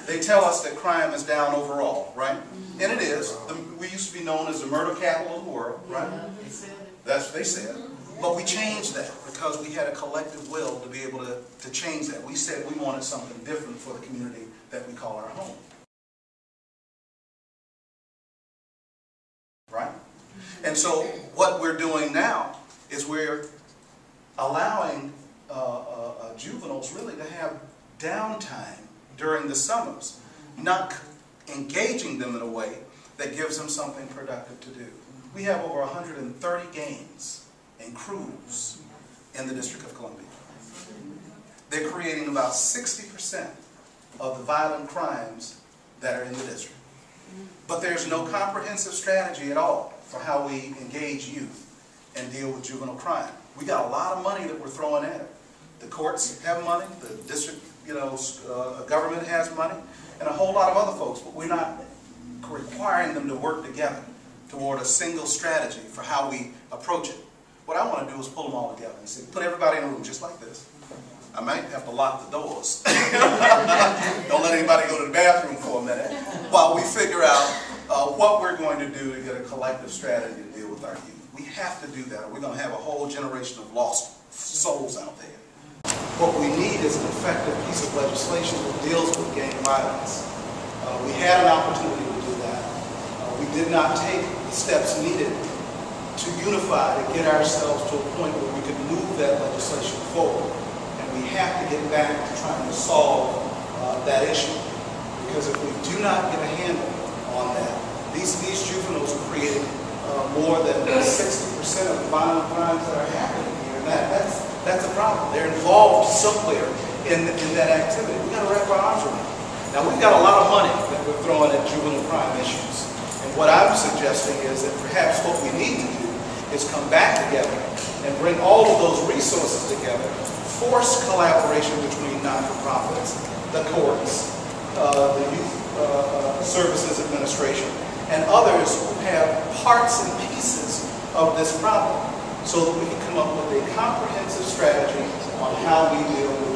They tell us that crime is down overall, right? And it is. We used to be known as the murder capital of the world, right? That's what they said. But we changed that because we had a collective will to be able to change that. We said we wanted something different for the community that we call our home. Right? And so what we're doing now is we're allowing juveniles really to have downtime during the summers, not engaging them in a way that gives them something productive to do. We have over 130 games and crews in the District of Columbia. They're creating about 60% of the violent crimes that are in the district. But there's no comprehensive strategy at all for how we engage youth and deal with juvenile crime. We got a lot of money that we're throwing at it. The courts have money, the district, government has money, and a whole lot of other folks, but we're not requiring them to work together toward a single strategy for how we approach it. What I want to do is pull them all together and say, put everybody in a room just like this. I might have to lock the doors. Don't let anybody go to the bathroom for a minute while we figure out what we're going to do to get a collective strategy to deal with our youth. We have to do that or we're going to have a whole generation of lost souls out there. What we need is an effective piece of legislation that deals with gang violence. We had an opportunity to do that. We did not take the steps needed to unify, to get ourselves to a point where we could move that legislation forward. And we have to get back to trying to solve that issue. Because if we do not get a handle on that, these juveniles are creating more than 60% of the violent crimes that are happening here. And that's a problem. They're involved somewhere in that activity. We've got to wrap our arms around it. Now, we've got a lot of money that we're throwing at juvenile crime issues. And what I'm suggesting is that perhaps what we need to do is come back together and bring all of those resources together, force collaboration between non-for-profits, the courts, the Youth Services Administration, and others who have parts and pieces of this problem so that we can come up with a comprehensive strategy on how we deal with